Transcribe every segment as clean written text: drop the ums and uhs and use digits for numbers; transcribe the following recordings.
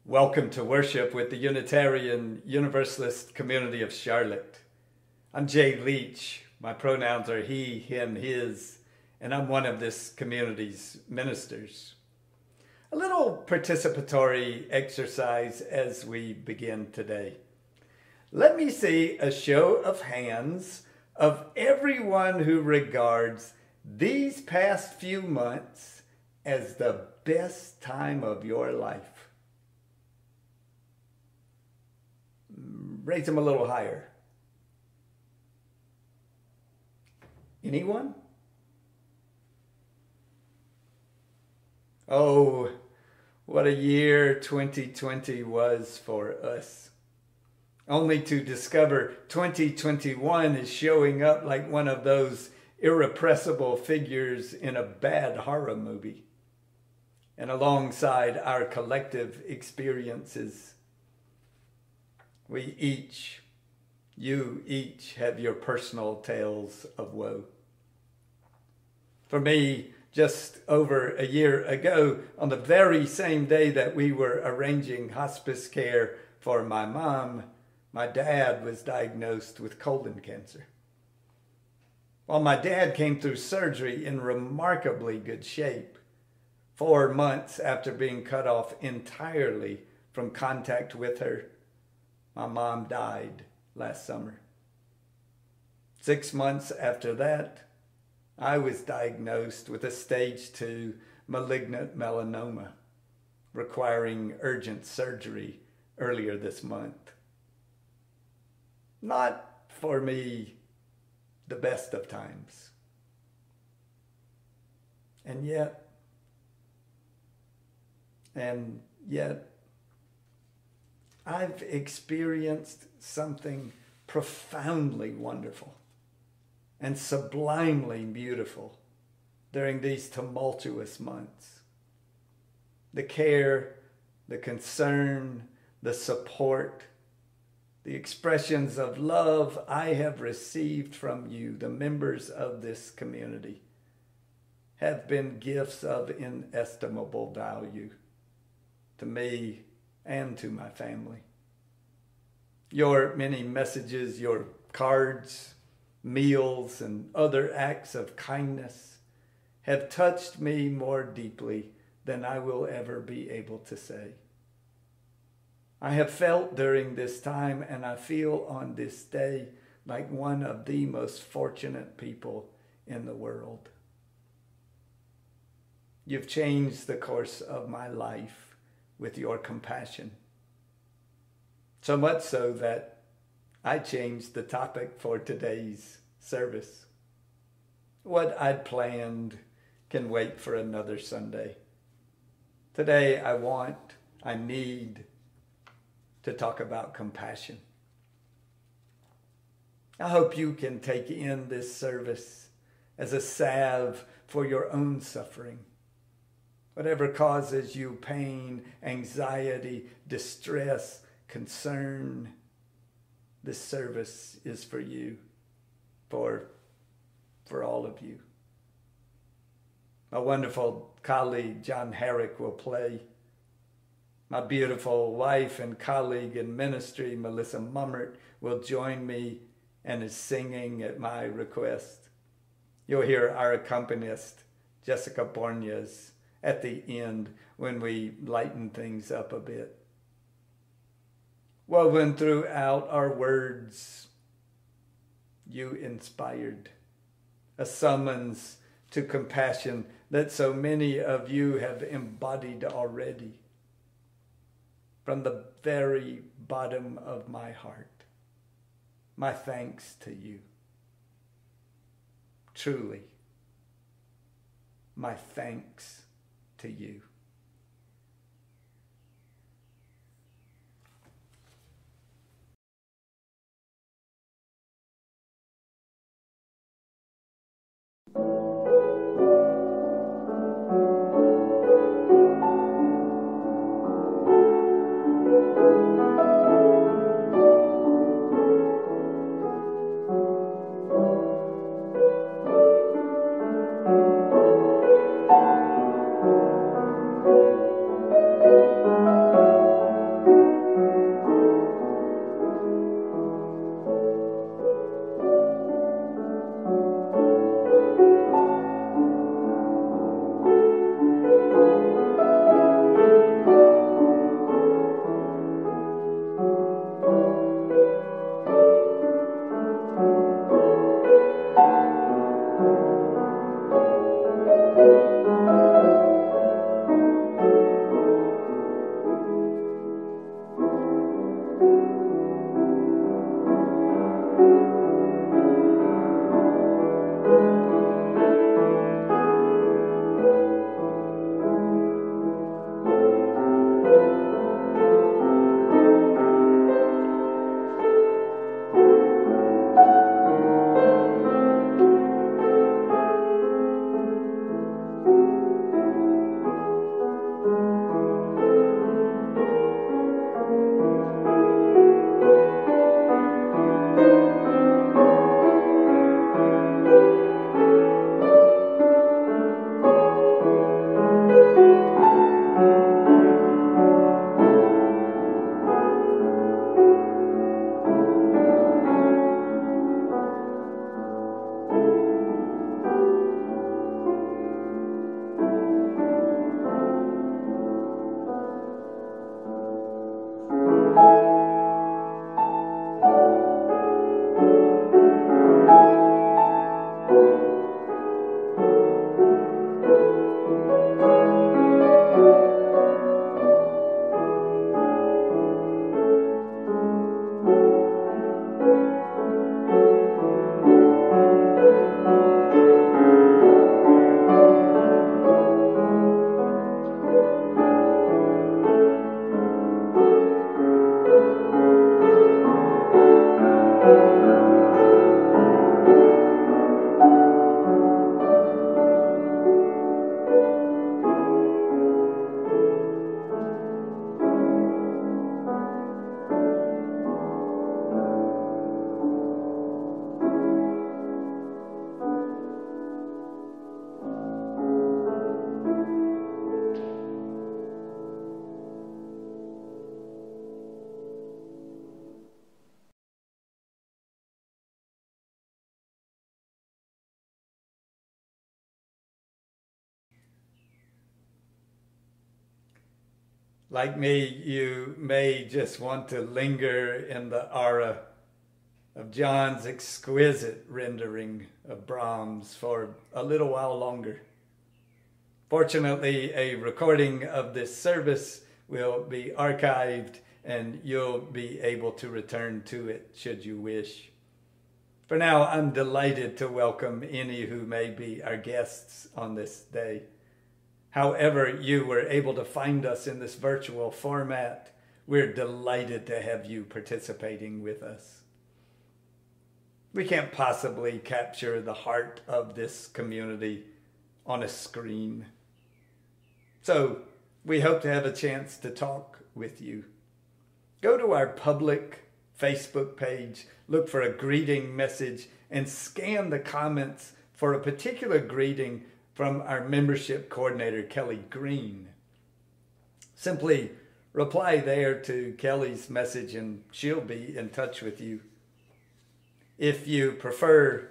Welcome to worship with the Unitarian Universalist community of Charlotte. I'm Jay Leach. My pronouns are he, him, his, and I'm one of this community's ministers. A little participatory exercise as we begin today. Let me see a show of hands of everyone who regards these past few months as the best time of your life. Raise them a little higher. Anyone? Oh, what a year 2020 was for us. Only to discover 2021 is showing up like one of those irrepressible figures in a bad horror movie. And alongside our collective experiences, you each have your personal tales of woe. For me, just over a year ago, on the very same day that we were arranging hospice care for my mom, my dad was diagnosed with colon cancer. While my dad came through surgery in remarkably good shape, 4 months after being cut off entirely from contact with her, my mom died last summer. 6 months after that, I was diagnosed with a stage 2 malignant melanoma, requiring urgent surgery earlier this month. Not for me the best of times. And yet, I've experienced something profoundly wonderful and sublimely beautiful during these tumultuous months. The care, the concern, the support, the expressions of love I have received from you, the members of this community, have been gifts of inestimable value to me and to my family. Your many messages, your cards, meals, and other acts of kindness have touched me more deeply than I will ever be able to say. I have felt during this time, and I feel on this day, like one of the most fortunate people in the world. You've changed the course of my life with your compassion. So much so that I changed the topic for today's service. What I'd planned can wait for another Sunday. Today I need to talk about compassion. I hope you can take in this service as a salve for your own suffering. Whatever causes you pain, anxiety, distress, concern, this service is for you, for all of you. My wonderful colleague, John Herrick, will play. My beautiful wife and colleague in ministry, Melissa Mummert, will join me and is singing at my request. You'll hear our accompanist, Jessica Borges, at the end when we lighten things up a bit. Woven throughout our words, you inspired a summons to compassion that so many of you have embodied already. From the very bottom of my heart, my thanks to you. Truly, my thanks to you. Like me, you may just want to linger in the aura of John's exquisite rendering of Brahms for a little while longer. Fortunately, a recording of this service will be archived and you'll be able to return to it should you wish. For now, I'm delighted to welcome any who may be our guests on this day. However you were able to find us in this virtual format, we're delighted to have you participating with us. We can't possibly capture the heart of this community on a screen. So we hope to have a chance to talk with you. Go to our public Facebook page, look for a greeting message, and scan the comments for a particular greeting from our membership coordinator, Kelly Green. Simply reply there to Kelly's message and she'll be in touch with you. If you prefer,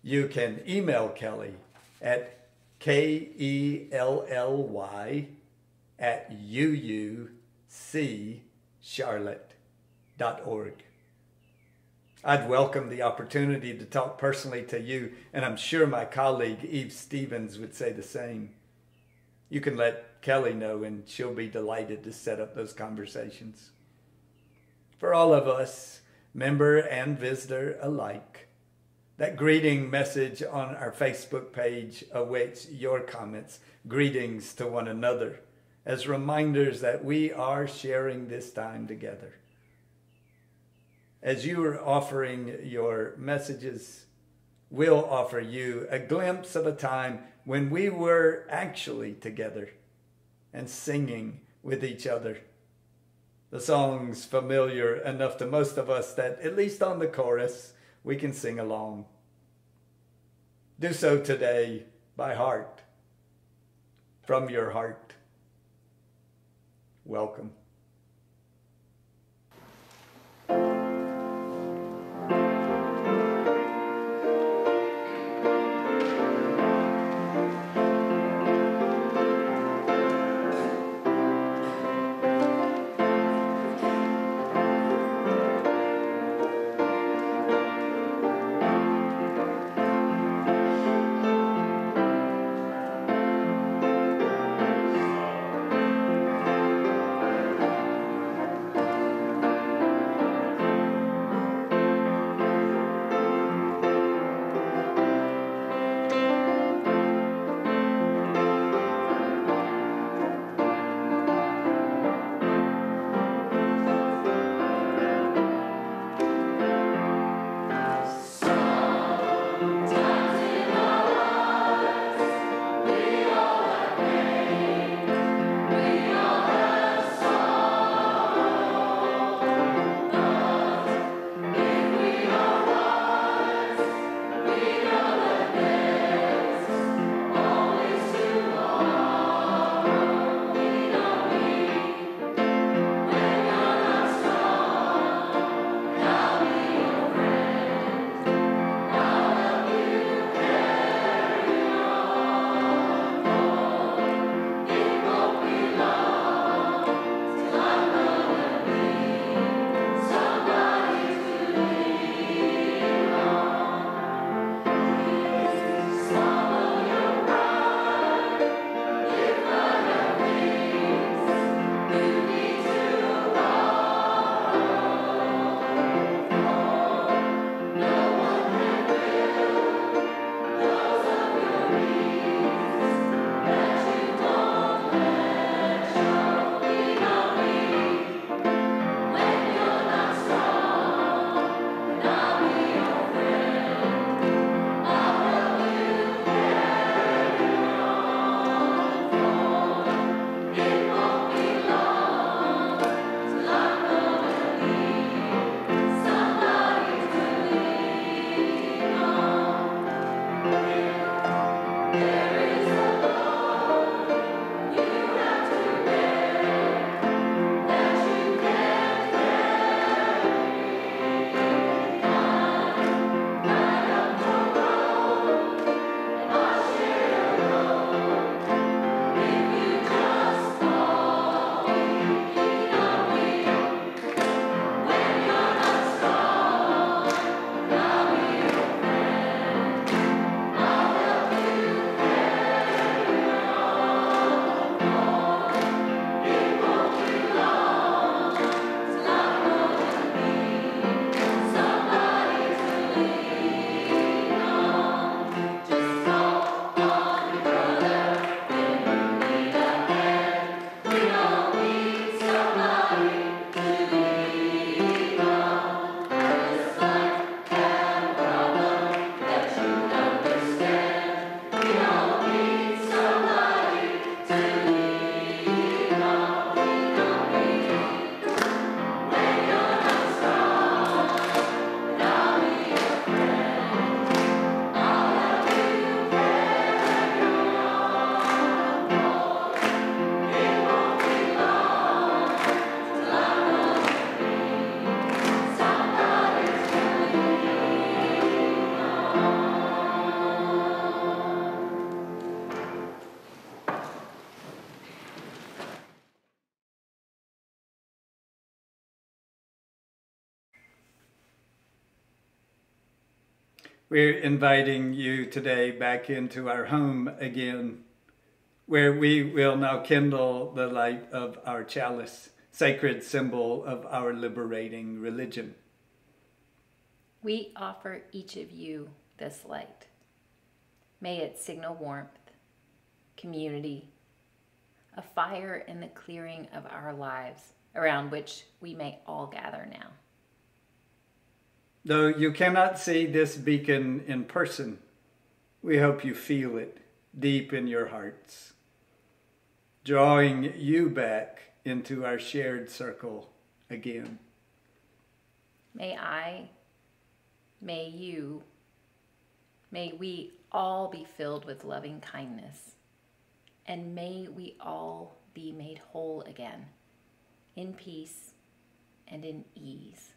you can email Kelly at kelly@uuccharlotte.org. I'd welcome the opportunity to talk personally to you, and I'm sure my colleague Eve Stevens would say the same. You can let Kelly know, and she'll be delighted to set up those conversations. For all of us, member and visitor alike, that greeting message on our Facebook page awaits your comments, greetings to one another, as reminders that we are sharing this time together. As you are offering your messages, we'll offer you a glimpse of a time when we were actually together and singing with each other. The song's familiar enough to most of us that, at least on the chorus, we can sing along. Do so today by heart, from your heart. Welcome. We're inviting you today back into our home again, where we will now kindle the light of our chalice, sacred symbol of our liberating religion. We offer each of you this light. May it signal warmth, community, a fire in the clearing of our lives around which we may all gather now. Though you cannot see this beacon in person, we hope you feel it deep in your hearts, drawing you back into our shared circle again. May I, may you, may we all be filled with loving kindness, and may we all be made whole again, in peace and in ease.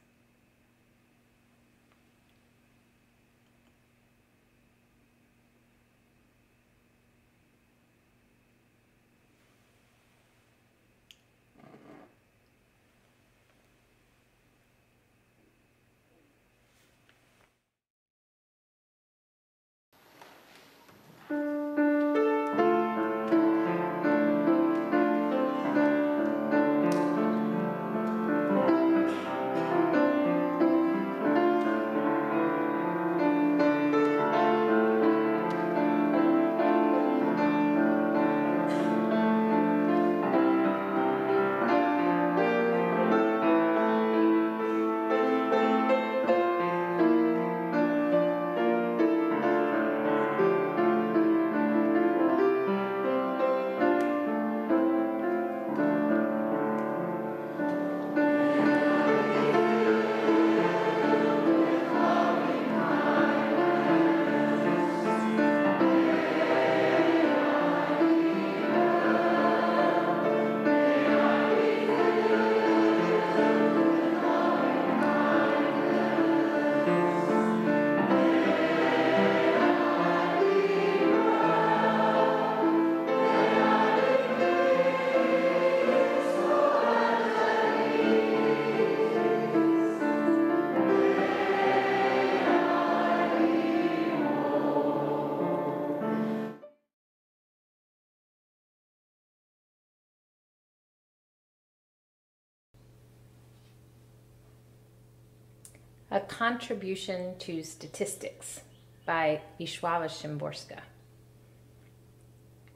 A Contribution to Statistics by Wisława Szymborska.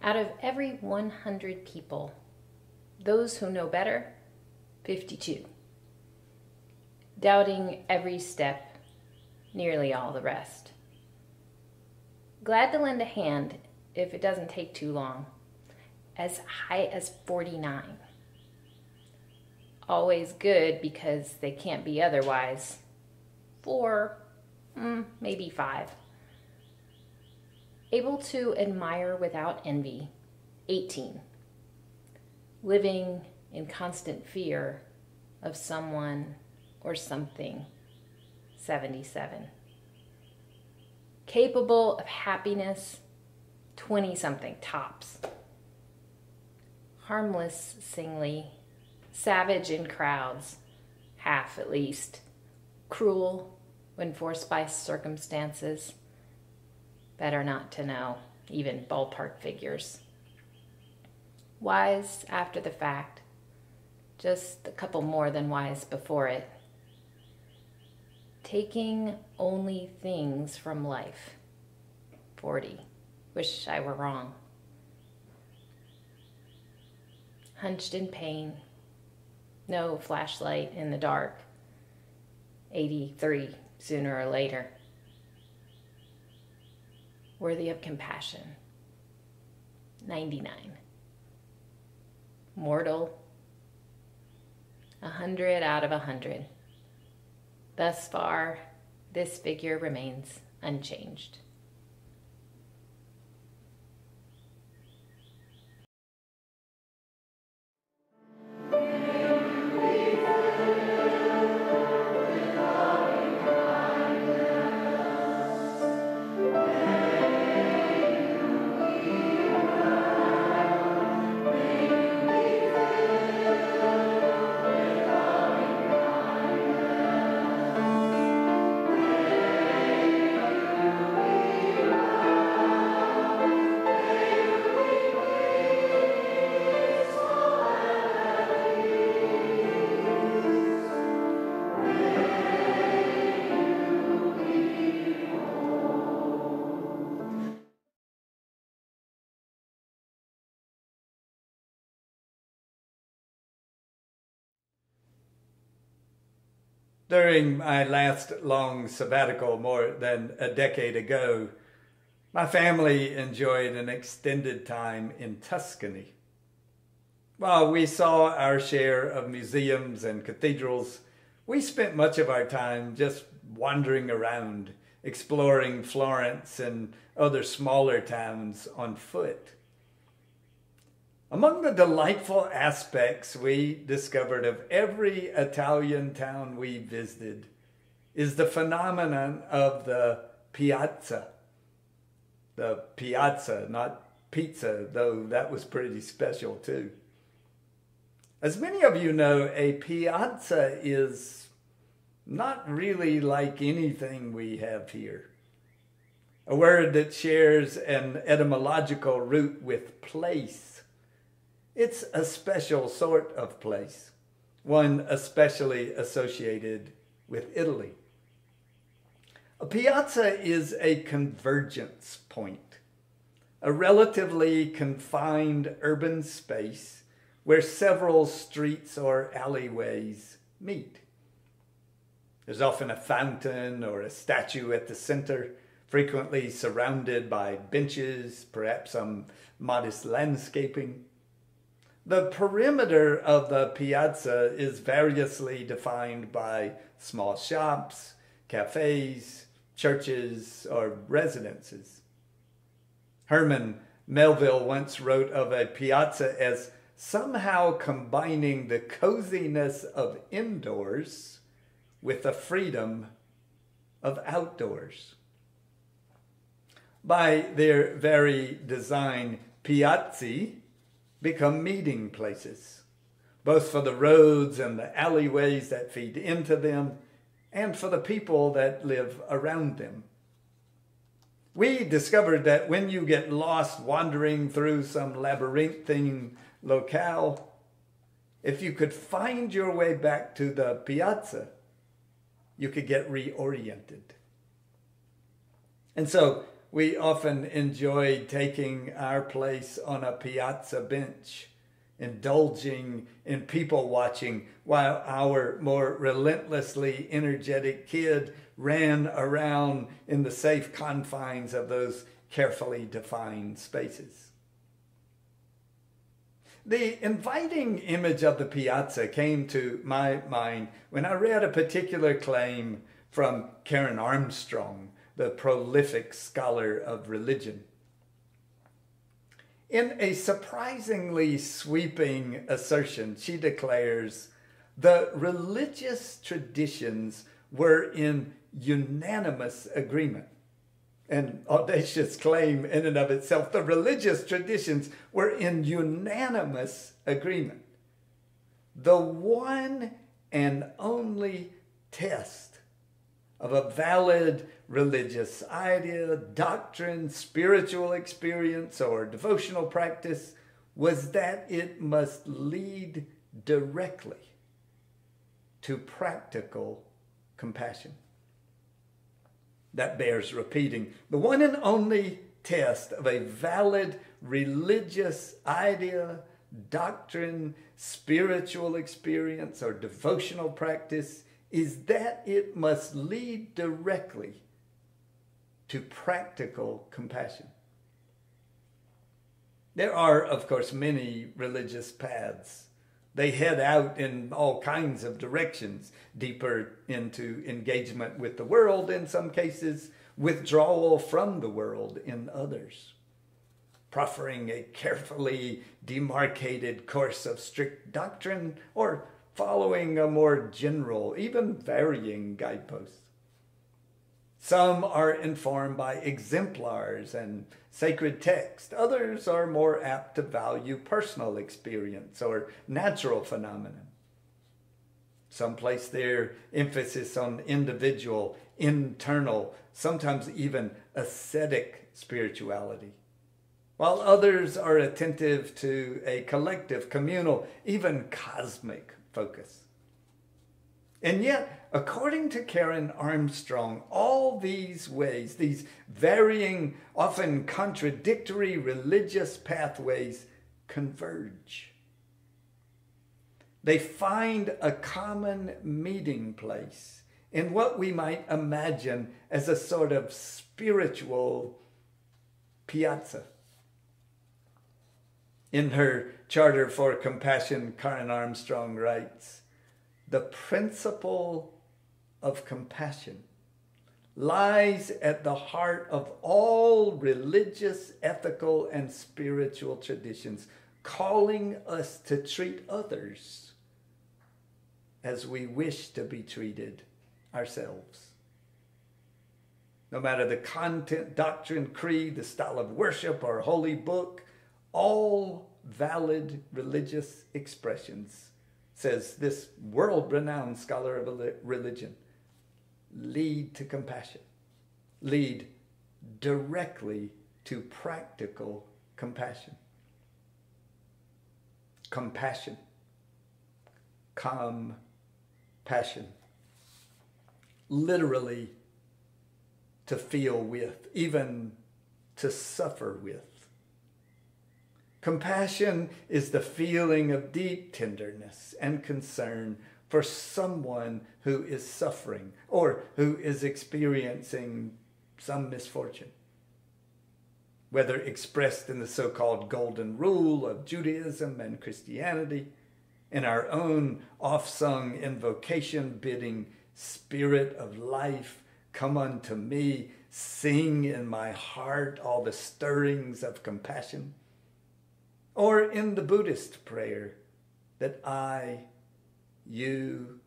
Out of every 100 people, those who know better, 52. Doubting every step, nearly all the rest. Glad to lend a hand if it doesn't take too long, as high as 49. Always good because they can't be otherwise. 4, maybe 5. Able to admire without envy, 18. Living in constant fear of someone or something, 77. Capable of happiness, 20-something tops. Harmless singly, savage in crowds, half at least. Cruel when forced by circumstances. Better not to know, even ballpark figures. Wise after the fact, just a couple more than wise before it. Taking only things from life, 40. Wish I were wrong. Hunched in pain, no flashlight in the dark. 83, sooner or later. Worthy of compassion, 99. Mortal, 100 out of 100. Thus far, this figure remains unchanged. During my last long sabbatical more than a decade ago, my family enjoyed an extended time in Tuscany. While we saw our share of museums and cathedrals, we spent much of our time just wandering around, exploring Florence and other smaller towns on foot. Among the delightful aspects we discovered of every Italian town we visited is the phenomenon of the piazza. The piazza, not pizza, though that was pretty special too. As many of you know, a piazza is not really like anything we have here. A word that shares an etymological root with place. It's a special sort of place, one especially associated with Italy. A piazza is a convergence point, a relatively confined urban space where several streets or alleyways meet. There's often a fountain or a statue at the center, frequently surrounded by benches, perhaps some modest landscaping. The perimeter of the piazza is variously defined by small shops, cafes, churches, or residences. Herman Melville once wrote of a piazza as somehow combining the coziness of indoors with the freedom of outdoors. By their very design, piazzi become meeting places, both for the roads and the alleyways that feed into them, and for the people that live around them. We discovered that when you get lost wandering through some labyrinthine locale, if you could find your way back to the piazza, you could get reoriented. And so we often enjoyed taking our place on a piazza bench, indulging in people watching while our more relentlessly energetic kid ran around in the safe confines of those carefully defined spaces. The inviting image of the piazza came to my mind when I read a particular claim from Karen Armstrong, the prolific scholar of religion. In a surprisingly sweeping assertion, she declares, the religious traditions were in unanimous agreement. An audacious claim in and of itself. The religious traditions were in unanimous agreement. The one and only test of a valid religious idea, doctrine, spiritual experience, or devotional practice was that it must lead directly to practical compassion. That bears repeating. The one and only test of a valid religious idea, doctrine, spiritual experience, or devotional practice is that it must lead directly to practical compassion. There are, of course, many religious paths. They head out in all kinds of directions, deeper into engagement with the world in some cases, withdrawal from the world in others, proffering a carefully demarcated course of strict doctrine or following a more general, even varying guideposts. Some are informed by exemplars and sacred text. Others are more apt to value personal experience or natural phenomenon. Some place their emphasis on individual, internal, sometimes even ascetic spirituality, while others are attentive to a collective, communal, even cosmic focus. And yet, according to Karen Armstrong, all these ways, these varying, often contradictory religious pathways converge. They find a common meeting place in what we might imagine as a sort of spiritual piazza. In her Charter for Compassion, Karen Armstrong writes, "The principle of compassion lies at the heart of all religious, ethical, and spiritual traditions, calling us to treat others as we wish to be treated ourselves. No matter the content, doctrine, creed, the style of worship, or holy book, all valid religious expressions," says this world-renowned scholar of religion, "lead to compassion, lead directly to practical compassion." Compassion. Compassion. Literally, to feel with, even to suffer with. Compassion is the feeling of deep tenderness and concern for someone who is suffering or who is experiencing some misfortune. Whether expressed in the so-called golden rule of Judaism and Christianity, in our own oft-sung invocation bidding, "Spirit of life, come unto me, sing in my heart all the stirrings of compassion," or in the Buddhist prayer that I, you,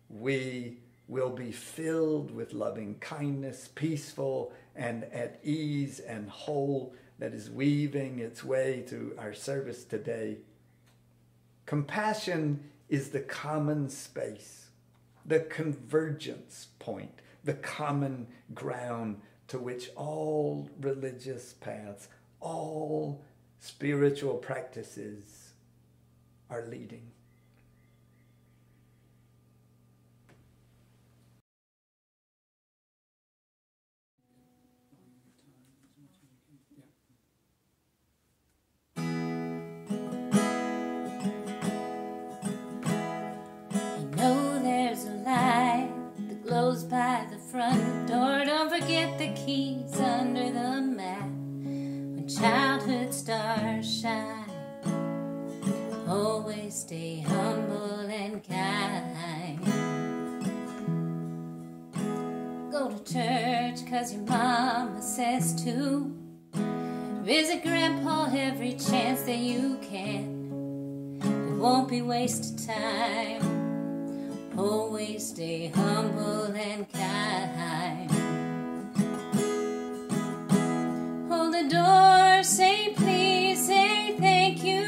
we will be filled with loving kindness, peaceful and at ease and whole, that is weaving its way through our service today. Compassion is the common space, the convergence point, the common ground to which all religious paths, all spiritual practices are leading. Glows by the front door. Don't forget the keys under the mat. When childhood stars shine, always stay humble and kind. Go to church 'cause your mama says to. Visit Grandpa every chance that you can. It won't be wasted time. Always stay humble and kind. Hold the door, say please, say thank you.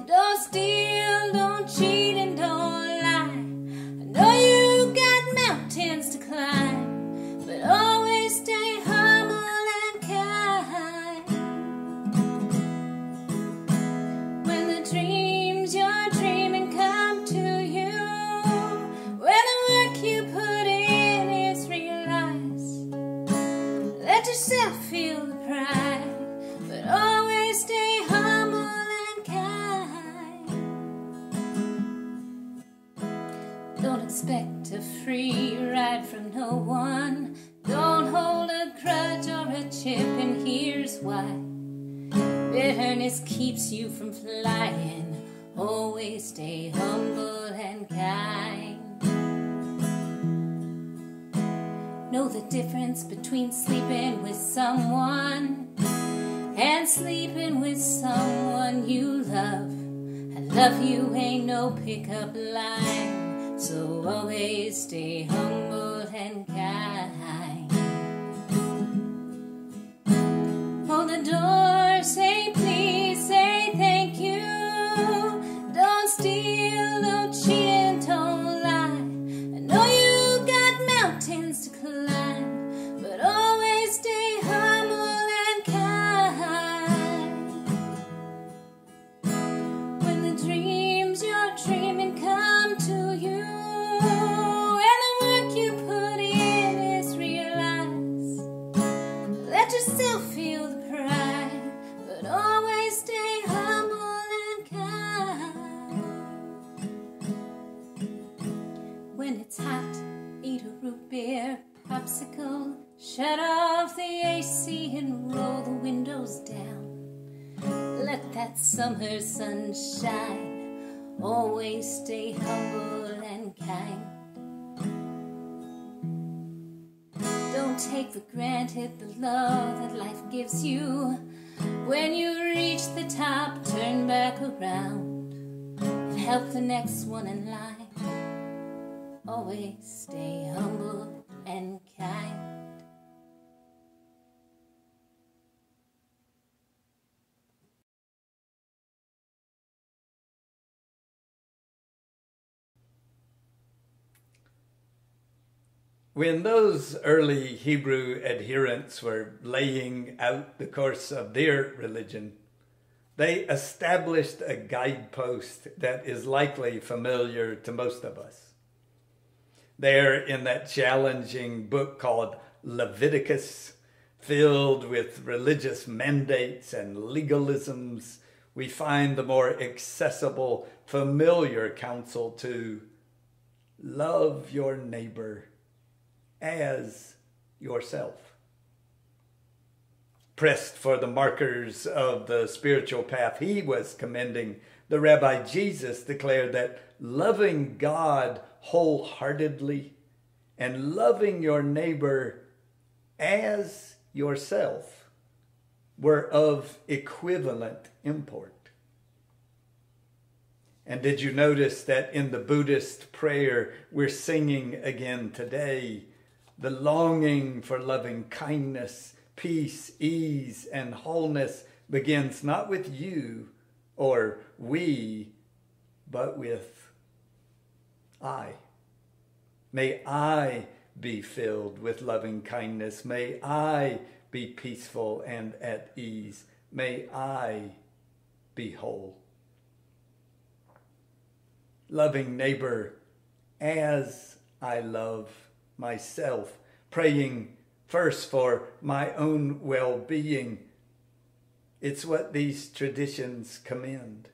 Don't steal, don't cheat, and don't lie. I know you got mountains to climb, but always stay humble and kind. When the dreams you're dreaming come to you, you put in is realized. Let yourself feel the pride, but always stay humble and kind. Don't expect a free ride from no one. Don't hold a grudge or a chip, and here's why. Bitterness keeps you from flying. Always stay humble and kind. Know the difference between sleeping with someone and sleeping with someone you love. I love you ain't no pickup line, so always stay humble and kind. Hold the door, say please, say thank you. Don't steal, don't cheat, and don't lie. I know you got mountains to climb, but always stay humble and kind. When the dreams you're dreaming come to you, and the work you put in is realized, let yourself feel the pride, but always stay humble and kind. When it's hot, off the AC and roll the windows down. Let that summer sun shine. Always stay humble and kind. Don't take for granted the love that life gives you. When you reach the top, turn back around and help the next one in line. Always stay humble and kind. When those early Hebrew adherents were laying out the course of their religion, they established a guidepost that is likely familiar to most of us. There in that challenging book called Leviticus, filled with religious mandates and legalisms, we find the more accessible, familiar counsel to love your neighbor as yourself. Pressed for the markers of the spiritual path he was commending, the Rabbi Jesus declared that loving God wholeheartedly and loving your neighbor as yourself were of equivalent import. And did you notice that in the Buddhist prayer we're singing again today, the longing for loving kindness, peace, ease, and wholeness begins not with you or we, but with I. May I be filled with loving kindness. May I be peaceful and at ease. May I be whole. Loving neighbor as I love myself, praying first for my own well-being. It's what these traditions commend.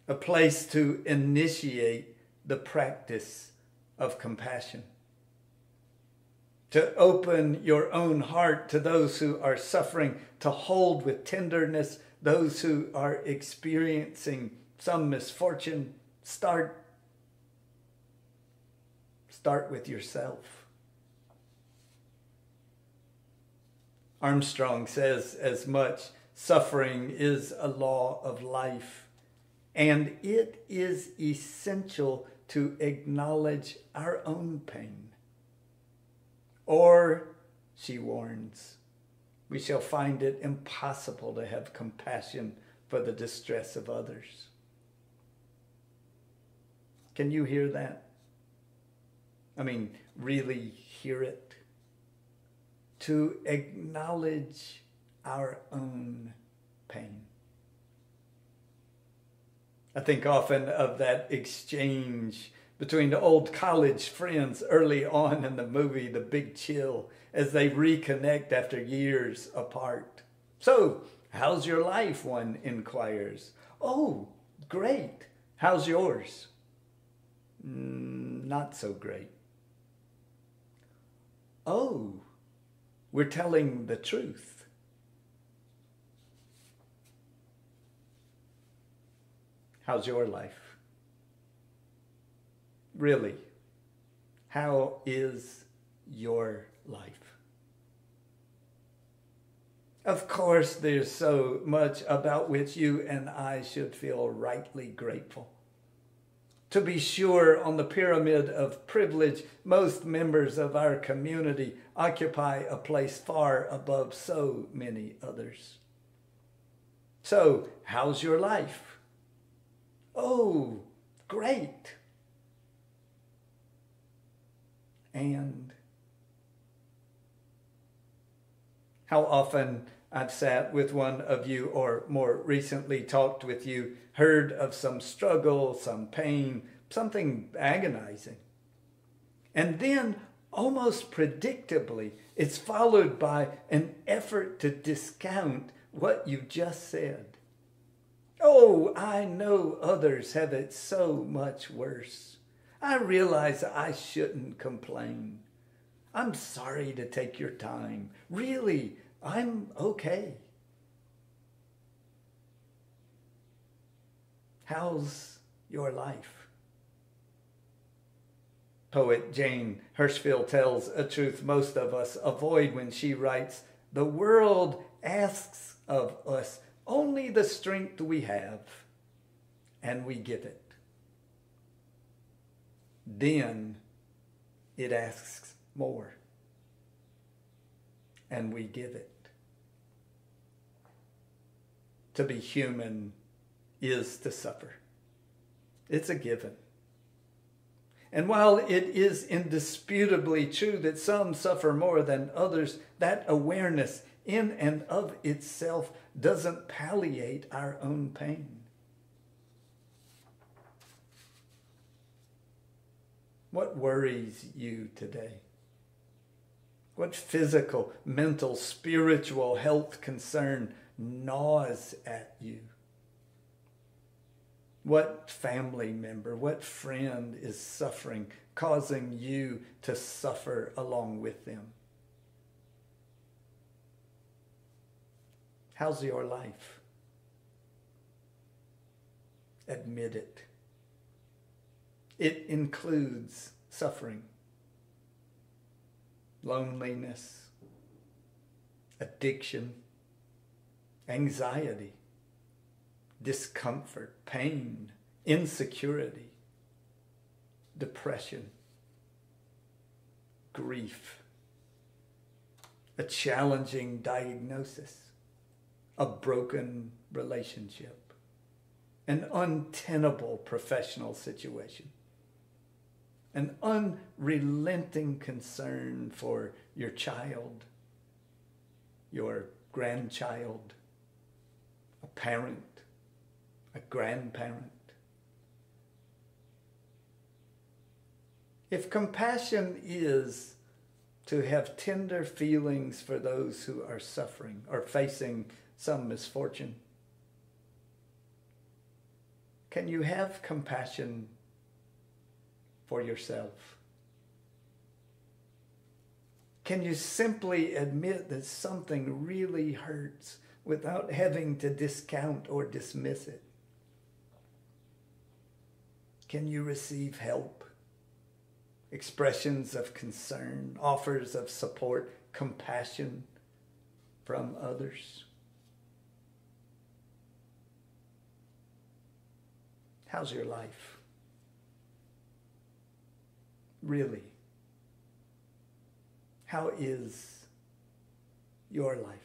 A place to initiate the practice of compassion. To open your own heart to those who are suffering, to hold with tenderness those who are experiencing some misfortune. Start with yourself. Armstrong says as much. Suffering is a law of life, and it is essential to acknowledge our own pain. Or, she warns, we shall find it impossible to have compassion for the distress of others. Can you hear that? I mean, really hear it. To acknowledge our own pain. I think often of that exchange between the old college friends early on in the movie The Big Chill as they reconnect after years apart. So, how's your life? One inquires. Oh, great. How's yours? Not so great. Oh, we're telling the truth. How's your life? Really, how is your life? Of course, there's so much about which you and I should feel rightly grateful. To be sure, on the pyramid of privilege, most members of our community occupy a place far above so many others. So, how's your life? Oh, great. And how often I've sat with one of you, or more recently talked with you, heard of some struggle, some pain, something agonizing. And then, almost predictably, it's followed by an effort to discount what you just said. Oh, I know others have it so much worse. I realize I shouldn't complain. I'm sorry to take your time. Really, I'm okay. How's your life? Poet Jane Hirschfield tells a truth most of us avoid when she writes, "The world asks of us only the strength we have, and we give it. Then it asks more, and we give it." To be human is to suffer. It's a given. And while it is indisputably true that some suffer more than others, that awareness in and of itself doesn't palliate our own pain. What worries you today? What physical, mental, spiritual health concern gnaws at you? What family member, what friend is suffering, causing you to suffer along with them? How's your life? Admit it. It includes suffering, loneliness, addiction, anxiety, discomfort, pain, insecurity, depression, grief, a challenging diagnosis, a broken relationship, an untenable professional situation, an unrelenting concern for your child, your grandchild, a parent, a grandparent. If compassion is to have tender feelings for those who are suffering or facing some misfortune, can you have compassion for yourself? Can you simply admit that something really hurts without having to discount or dismiss it? Can you receive help, expressions of concern, offers of support, compassion from others? How's your life? Really? How is your life?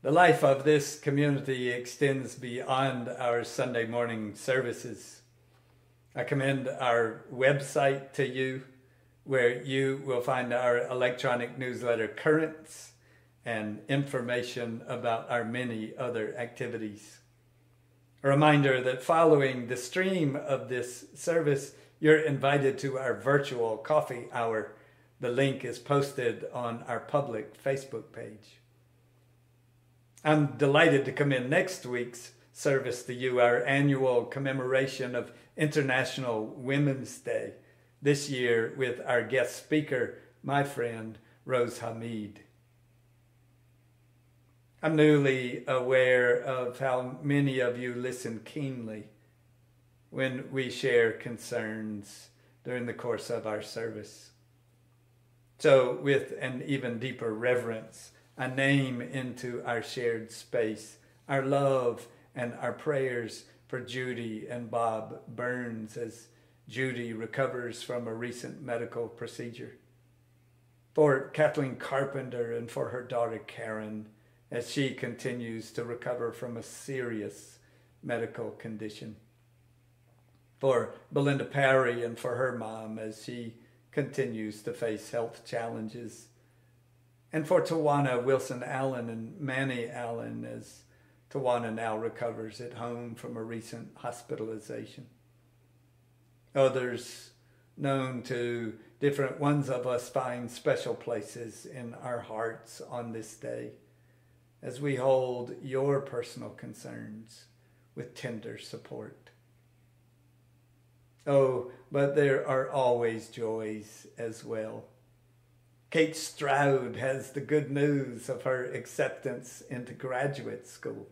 The life of this community extends beyond our Sunday morning services. I commend our website to you, where you will find our electronic newsletter currents and information about our many other activities. A reminder that following the stream of this service, you're invited to our virtual coffee hour. The link is posted on our public Facebook page. I'm delighted to commend next week's service to you, our annual commemoration of International Women's Day, this year with our guest speaker, my friend, Rose Hamid. I'm newly aware of how many of you listen keenly when we share concerns during the course of our service. So with an even deeper reverence, a name into our shared space, our love and our prayers for Judy and Bob Burns as Judy recovers from a recent medical procedure. For Kathleen Carpenter and for her daughter Karen as she continues to recover from a serious medical condition. For Belinda Perry and for her mom as she continues to face health challenges. And for Tawana Wilson Allen and Manny Allen as Tawana now recovers at home from a recent hospitalization. Others known to different ones of us find special places in our hearts on this day as we hold your personal concerns with tender support. Oh, but there are always joys as well. Kate Stroud has the good news of her acceptance into graduate school.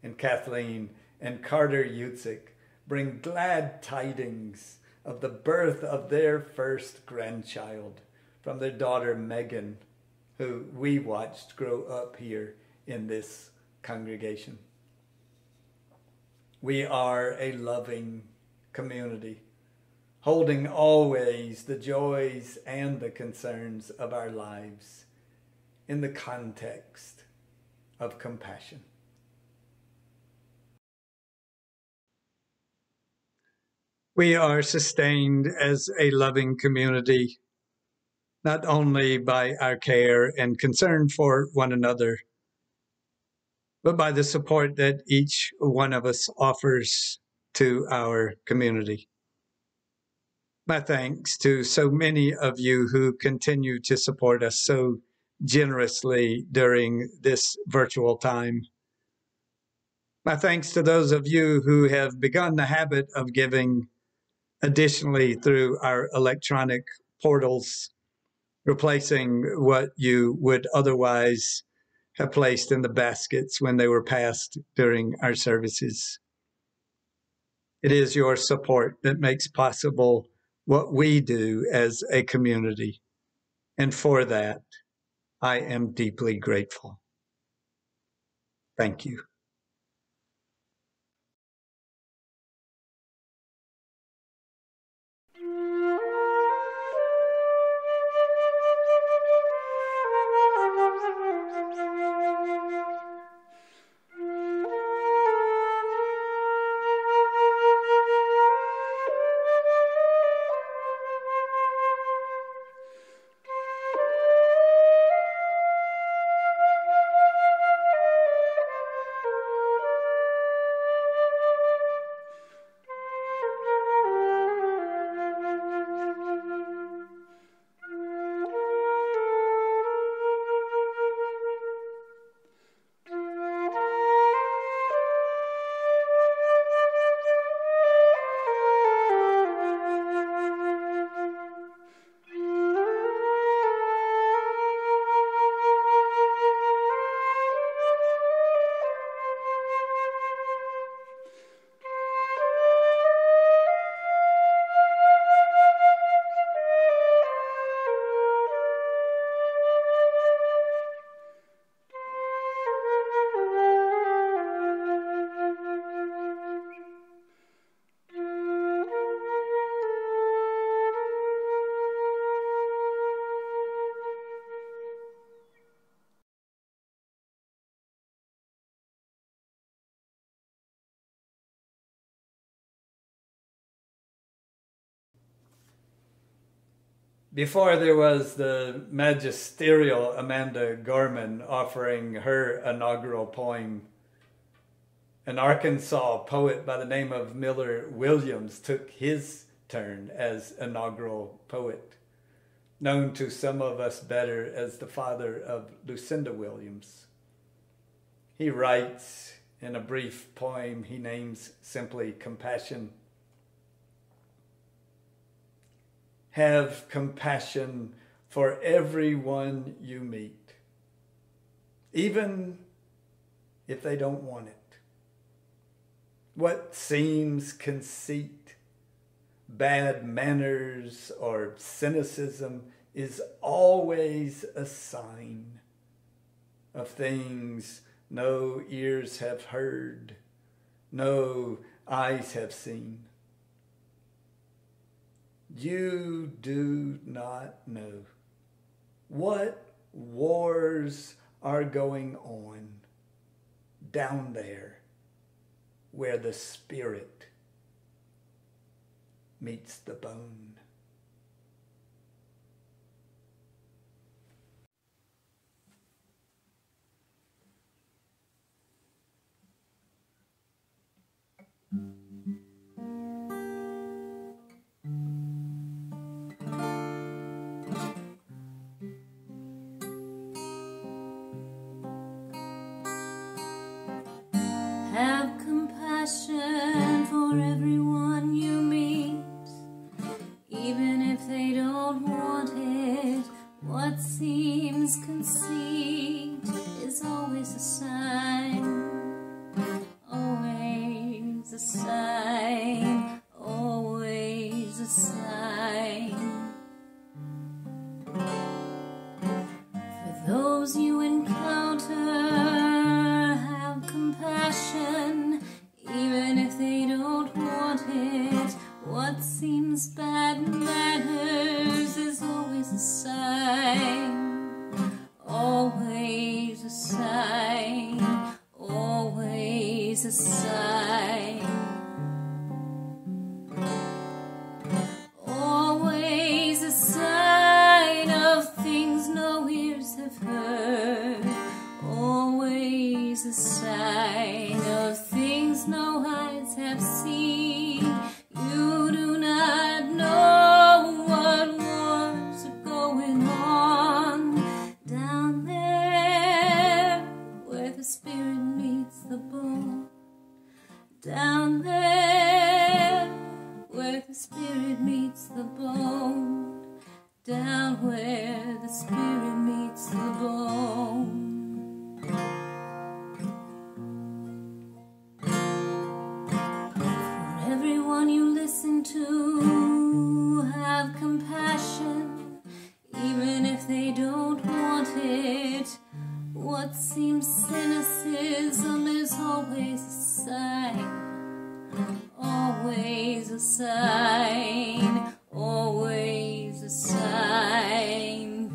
And Kathleen and Carter Utzik bring glad tidings of the birth of their first grandchild from their daughter Megan, who we watched grow up here in this congregation. We are a loving community, holding always the joys and the concerns of our lives in the context of compassion. We are sustained as a loving community, not only by our care and concern for one another, but by the support that each one of us offers to our community. My thanks to so many of you who continue to support us so generously during this virtual time. My thanks to those of you who have begun the habit of giving additionally through our electronic portals, replacing what you would otherwise have placed in the baskets when they were passed during our services. It is your support that makes possible what we do as a community, and for that, I am deeply grateful. Thank you. Before there was the magisterial Amanda Gorman offering her inaugural poem, an Arkansas poet by the name of Miller Williams took his turn as inaugural poet, known to some of us better as the father of Lucinda Williams. He writes in a brief poem he names simply Compassion. Have compassion for everyone you meet, even if they don't want it. What seems conceit, bad manners, or cynicism is always a sign of things no ears have heard, no eyes have seen. You do not know what wars are going on down there where the spirit meets the bone. Have compassion for everyone you meet, even if they don't want it. What seems conceit is always a sign, always a sign, always a sign. For those you encounter, compassion, even if they don't want it. What seems bad manners is always a sign, always a sign, always a sign, always a sign of things no ears have heard. Always a sign of things no eyes have seen. You do not know what wars are going on down there where the spirit meets the bone. Down there where the spirit meets the bone. Down where the spirit meets the bone. Everyone you listen to, have compassion, even if they don't want it. What seems cynicism is always a sign, always a sign, always a sign,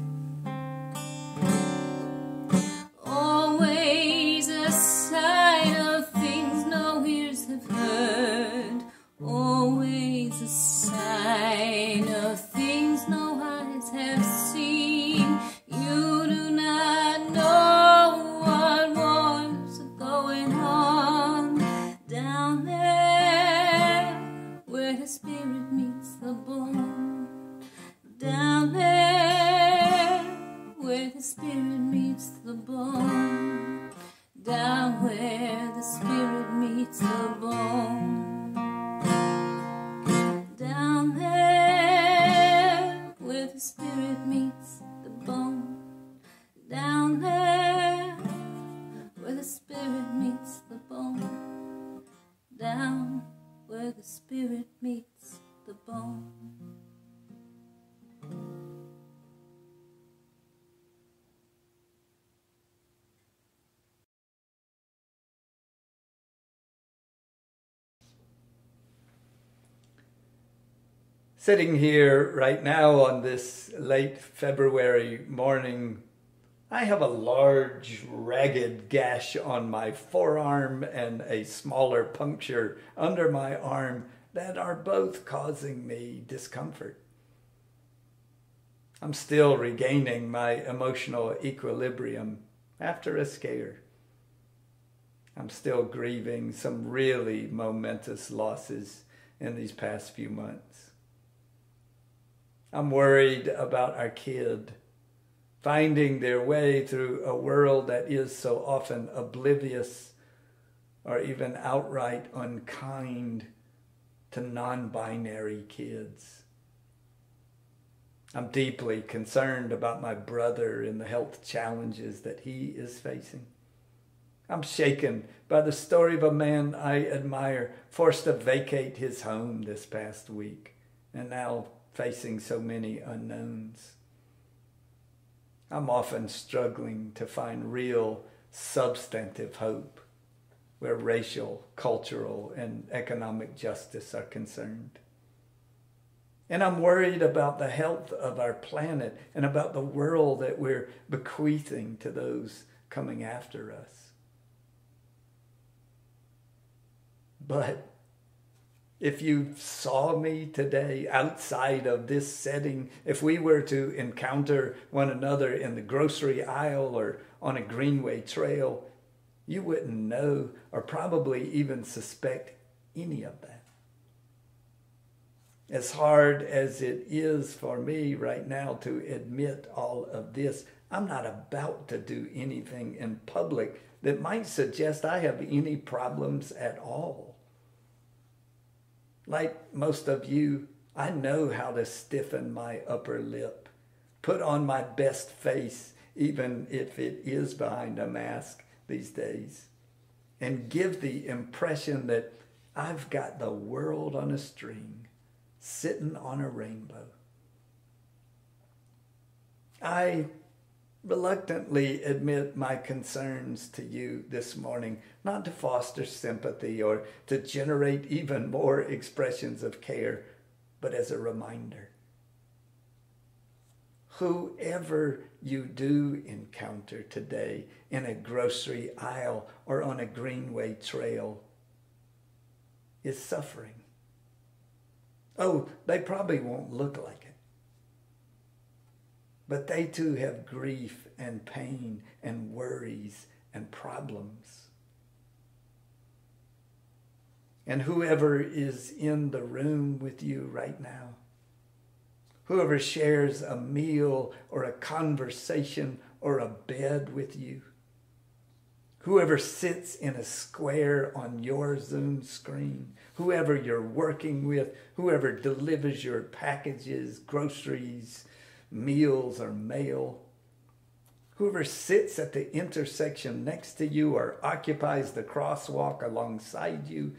always a sign of things no ears have heard. Always a sign of things no eyes have seen. You do not know what wars are going on down there where the spirit meets the bone. Down there where the spirit meets the bone. Down where the spirit meets the bone. Down there where the spirit meets the bone. Down there where the spirit meets the bone. Down where the spirit meets the bone. Sitting here right now on this late February morning, I have a large ragged gash on my forearm and a smaller puncture under my arm that are both causing me discomfort. I'm still regaining my emotional equilibrium after a scare. I'm still grieving some really momentous losses in these past few months. I'm worried about our kid finding their way through a world that is so often oblivious or even outright unkind to non-binary kids. I'm deeply concerned about my brother and the health challenges that he is facing. I'm shaken by the story of a man I admire forced to vacate his home this past week and now facing so many unknowns. I'm often struggling to find real substantive hope where racial, cultural, and economic justice are concerned. And I'm worried about the health of our planet and about the world that we're bequeathing to those coming after us. But if you saw me today outside of this setting, if we were to encounter one another in the grocery aisle or on a greenway trail, you wouldn't know or probably even suspect any of that. As hard as it is for me right now to admit all of this, I'm not about to do anything in public that might suggest I have any problems at all. Like most of you, I know how to stiffen my upper lip, put on my best face, even if it is behind a mask these days, and give the impression that I've got the world on a string, sitting on a rainbow. I reluctantly admit my concerns to you this morning, not to foster sympathy or to generate even more expressions of care, but as a reminder. Whoever you do encounter today in a grocery aisle or on a greenway trail is suffering. Oh, they probably won't look like it. But they too have grief and pain and worries and problems. And whoever is in the room with you right now, whoever shares a meal or a conversation or a bed with you, whoever sits in a square on your Zoom screen, whoever you're working with, whoever delivers your packages, groceries, meals, or mail, whoever sits at the intersection next to you or occupies the crosswalk alongside you,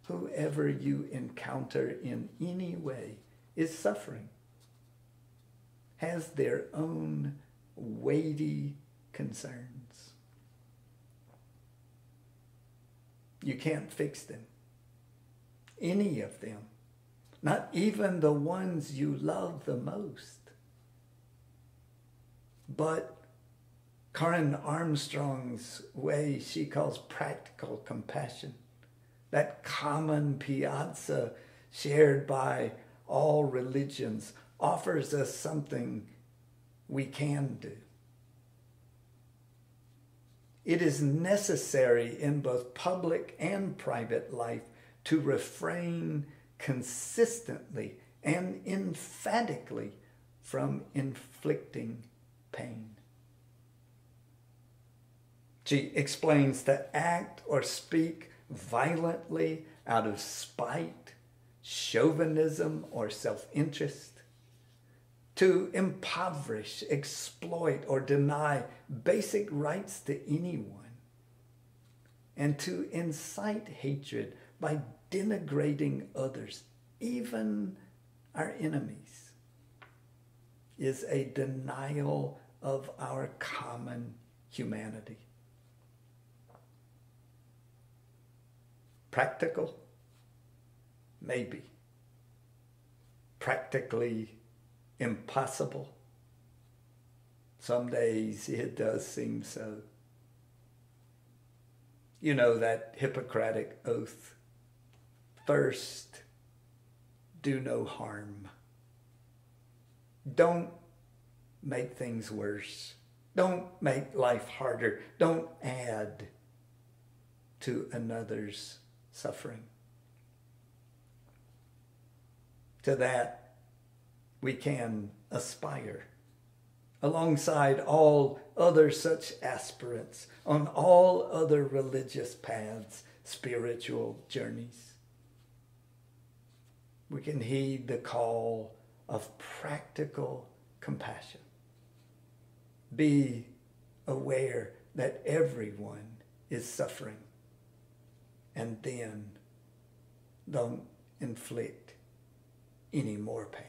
whoever you encounter in any way is suffering, has their own weighty concerns. You can't fix them. Any of them. Not even the ones you love the most. But Karen Armstrong's way she calls practical compassion, that common piazza shared by all religions, offers us something we can do. It is necessary in both public and private life to refrain consistently and emphatically from inflicting pain. She explains to act or speak violently out of spite, chauvinism, or self-interest, to impoverish, exploit, or deny basic rights to anyone, and to incite hatred by denigrating others, even our enemies, is a denial of our common humanity. Practical? Maybe. Practically impossible? Some days it does seem so. You know that Hippocratic oath, first, do no harm. Don't make things worse. Don't make life harder. Don't add to another's suffering. To that, we can aspire alongside all other such aspirants on all other religious paths, spiritual journeys. We can heed the call of practical compassion. Be aware that everyone is suffering, and then don't inflict any more pain.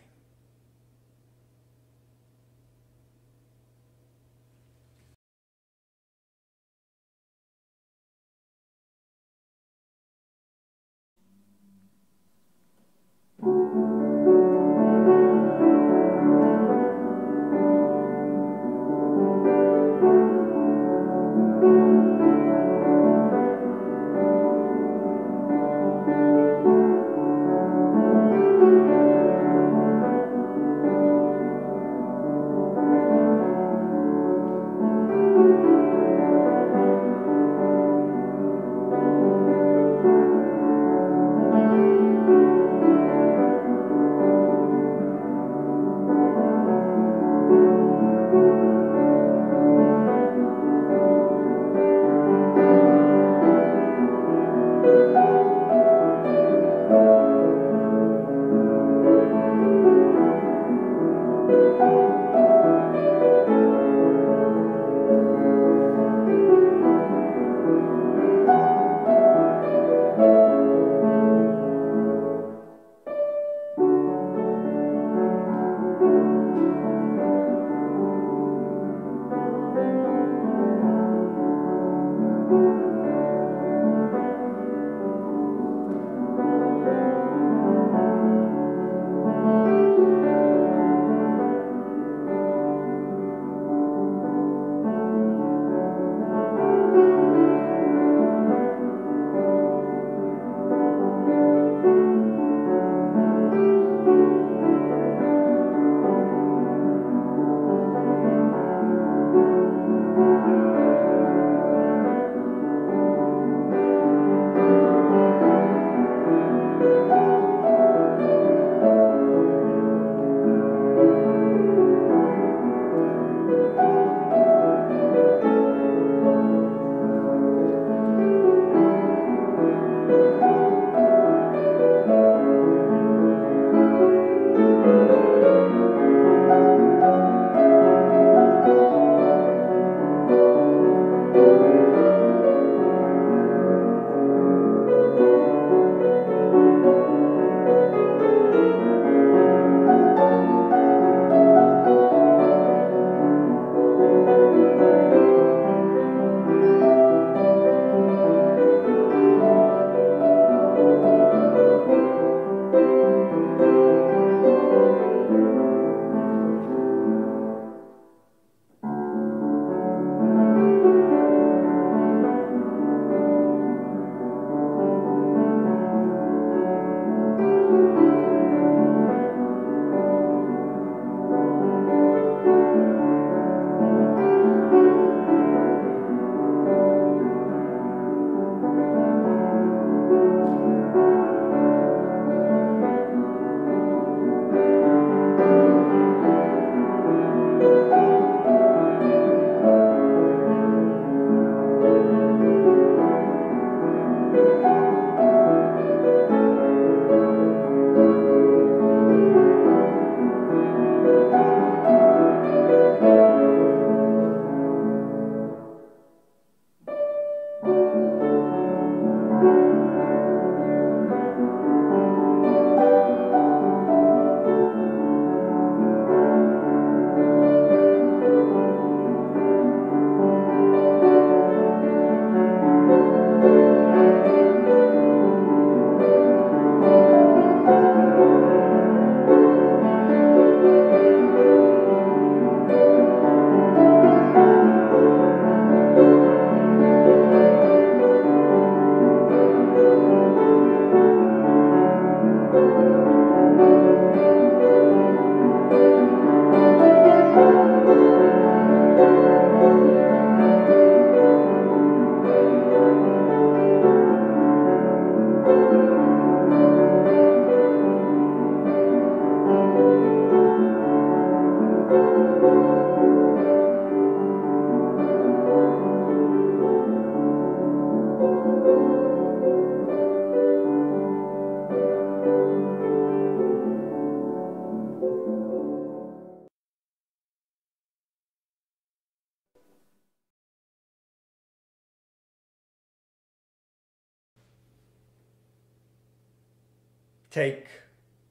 Take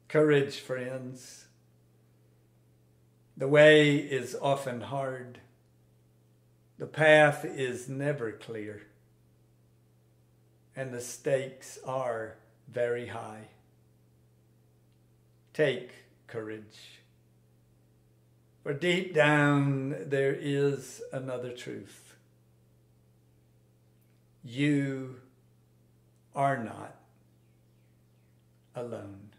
courage, friends. The way is often hard. The path is never clear. And the stakes are very high. Take courage. For deep down there is another truth. You are not alone.